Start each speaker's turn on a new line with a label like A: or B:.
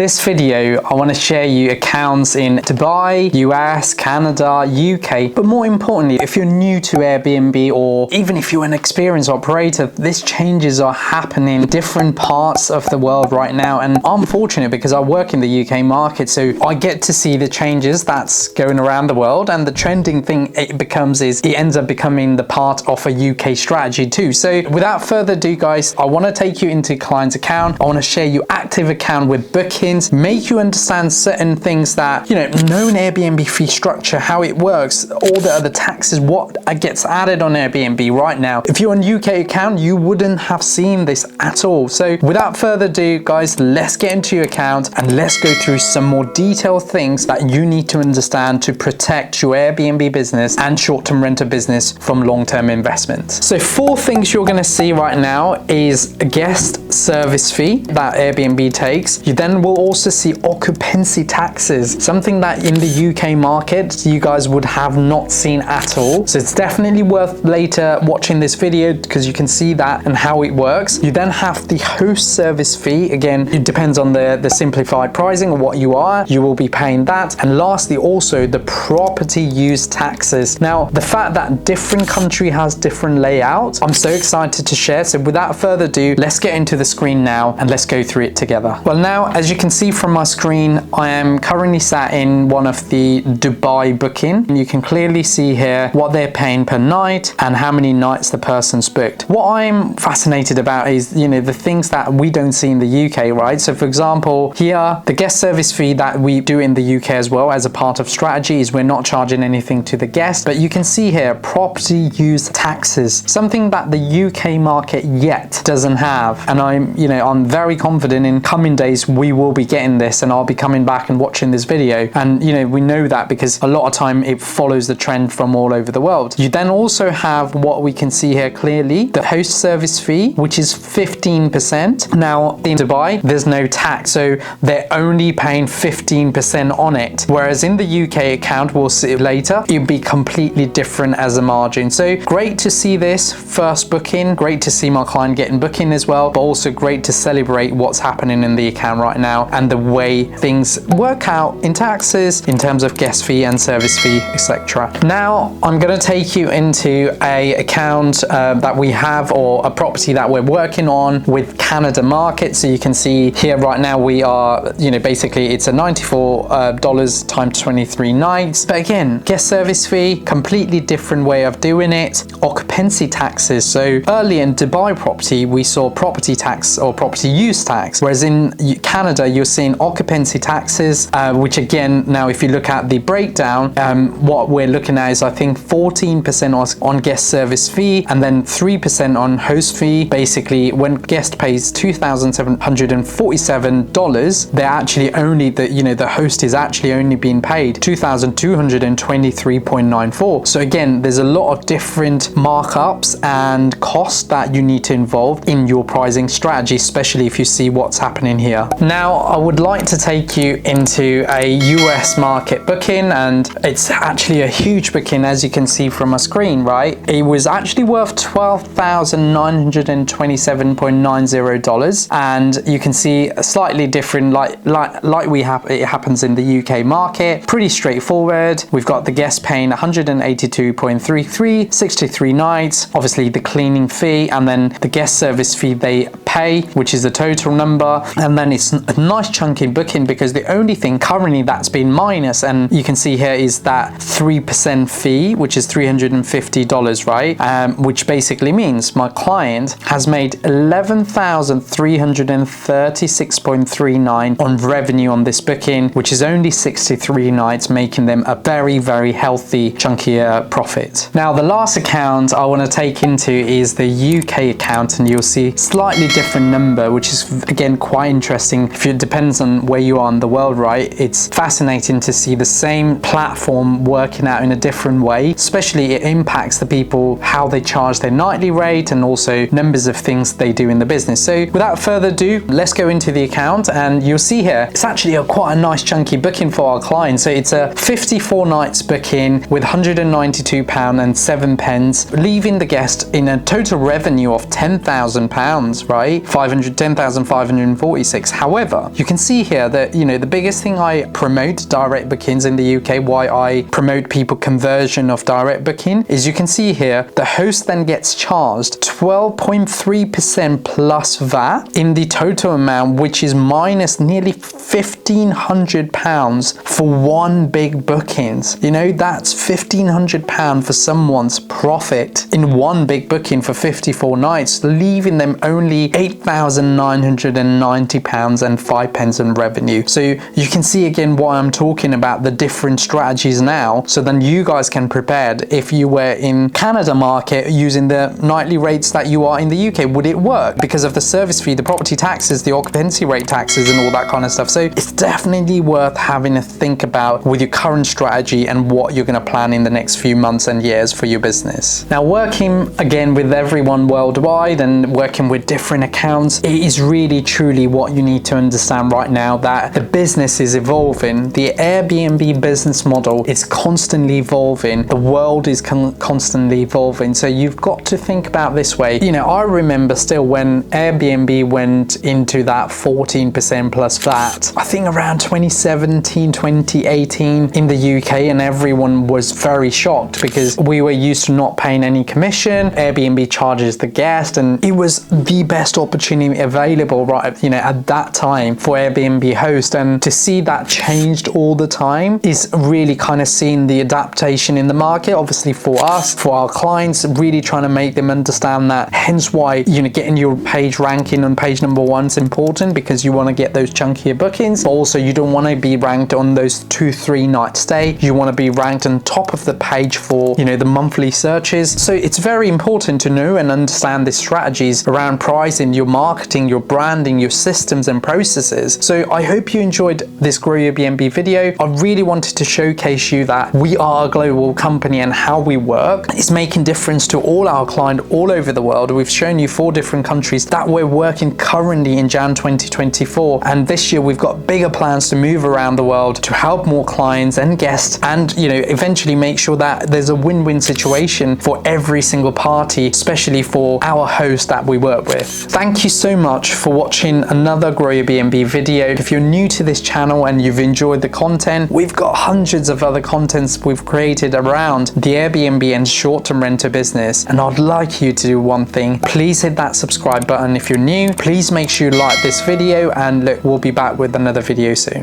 A: this video, I want to share you accounts in Dubai, US, Canada, UK, but more importantly, if you're new to Airbnb or even if you're an experienced operator, these changes are happening in different parts of the world right now. And I'm fortunate because I work in the UK market, so I get to see the changes that's going around the world, and the trending thing it ends up becoming the part of a UK strategy too. So without further ado, guys, I want to take you into client's account. I want to share you active account with bookings, make you understand certain things that, know an Airbnb fee structure, how it works, all the other taxes, what gets added on Airbnb right now. If you're on UK account, you wouldn't have seen this at all. So without further ado, guys, let's get into your account and let's go through some more detailed things that you need to understand to protect your Airbnb business and short-term rental business from long-term investments. So 4 things you're going to see right now is a guest service fee that Airbnb takes. You then will also see occupancy taxes, something that in the UK market you guys would have not seen at all. So it's definitely worth later watching this video because you can see that and how it works. You then have the host service fee. Again, it depends on the simplified pricing or what you will be paying that. And lastly, also the property use taxes. Now, the fact that different country has different layouts, I'm so excited to share. So without further ado, let's get into the screen now and let's go through it together. Well, now, as you can see from my screen, I am currently sat in one of the Dubai booking. And you can clearly see here what they're paying per night and how many nights the person's booked. What I'm fascinated about is, the things that we don't see in the UK, right? So for example, here, the guest service fee that we do in the UK as well as a part of strategy is we're not charging anything to the guest, but you can see here, property use taxes, something that the UK market yet doesn't have. And I'm very confident in coming days, we will be getting this and I'll be coming back and watching this video. And, we know that because a lot of time it follows the trend from all over the world. You then also have what we can see here clearly, the host service fee, which is 15%. Now in Dubai, there's no tax, so they're only paying 15% on it. Whereas in the UK account, we'll see later, it'll be completely different as a margin. So great to see this first booking, great to see my client getting booking as well, but also great to celebrate what's happening in the account right now and the way things work out in taxes, in terms of guest fee and service fee, etc. Now I'm going to take you into a account that we have, or a property that we're working on with Canada market. So you can see here right now we are, basically it's a $94 times 23 nights. But again, guest service fee, completely different way of doing it. Occupancy taxes. So earlier in Dubai property, we saw property tax or property use tax, whereas in Canada, you're seeing occupancy taxes, which again, now if you look at the breakdown, what we're looking at is I think 14% on guest service fee and then 3% on host fee. Basically, when guest pays $2,747, they're actually only the host is actually only being paid $2,223.94. So again, there's a lot of different markups and costs that you need to involve in your pricing strategy, especially if you see what's happening here. Now, I would like to take you into a US market booking, and it's actually a huge booking, as you can see from my screen, right? It was actually worth $12,927.90, and you can see a slightly different, it happens in the UK market. Pretty straightforward. We've got the guest paying $182.33, 63 nights, obviously the cleaning fee, and then the guest service fee they pay, which is the total number. And then it's a nice chunky booking because the only thing currently that's been minus, and you can see here, is that 3% fee, which is $350, right? Which basically means my client has made $11,336.39 on revenue on this booking, which is only 63 nights, making them a very, very healthy, chunkier profit. Now, the last account I want to take into is the UK account, and you'll see slightly different number, which is again quite interesting. It depends on where you are in the world, right? It's fascinating to see the same platform working out in a different way, especially it impacts the people, how they charge their nightly rate, and also numbers of things they do in the business. So without further ado, let's go into the account, and you'll see here, it's actually quite a nice chunky booking for our client. So it's a 54 nights booking with £192.07, leaving the guest in a total revenue of £10,000, right? 10,546. However, you can see here that, you know, the biggest thing I promote direct bookings in the UK, why I promote people conversion of direct booking, is you can see here the host then gets charged 12.3% plus VAT in the total amount, which is minus nearly £1,500 for one big bookings. You know, that's £1,500 for someone's profit in one big booking for 54 nights, leaving them only £8,990 and 5 pence in revenue. So you can see again why I'm talking about the different strategies now, so then you guys can prepare. If you were in Canada market using the nightly rates that you are in the UK, would it work? Because of the service fee, the property taxes, the occupancy rate taxes and all that kind of stuff. So it's definitely worth having a think about with your current strategy and what you're going to plan in the next few months and years for your business. Now, working again with everyone worldwide and working with different accounts, it is really truly what you need to understand right now, that the business is evolving. The Airbnb business model is constantly evolving. The world is constantly evolving. So you've got to think about this way. You know, I remember still when Airbnb went into that 14% plus VAT, I think around 2017, 2018 in the UK, and everyone was very shocked because we were used to not paying any commission. Airbnb charges the guest, and it was the best opportunity available, right, you know, at that time for Airbnb host. And to see that changed all the time is really kind of seeing the adaptation in the market, obviously for us, for our clients, really trying to make them understand that. Hence why, you know, getting your page ranking on page number 1 is important, because you want to get those chunkier bookings, but also you don't want to be ranked on those 2-3 night stay. You want to be ranked on top of the page for, you know, the monthly searches. So it's very important to know and understand the strategies around pricing, your marketing, your branding, your systems and processes. So I hope you enjoyed this Grow Your BnB video. I really wanted to showcase you that we are a global company, and how we work is making difference to all our clients all over the world. We've shown you 4 different countries that we're working currently in Jan 2024, and this year we've got bigger plans to move around the world to help more clients and guests, and, you know, eventually make sure that there's a win-win situation for every single party, especially for our host that we work with. Thank you so much for watching another Grow Your BnB video. If you're new to this channel and you've enjoyed the content, we've got hundreds of other contents we've created around the Airbnb and short-term renter business, and I'd like you to do one thing. Please hit that subscribe button if you're new. Please make sure you like this video, and look, we'll be back with another video soon.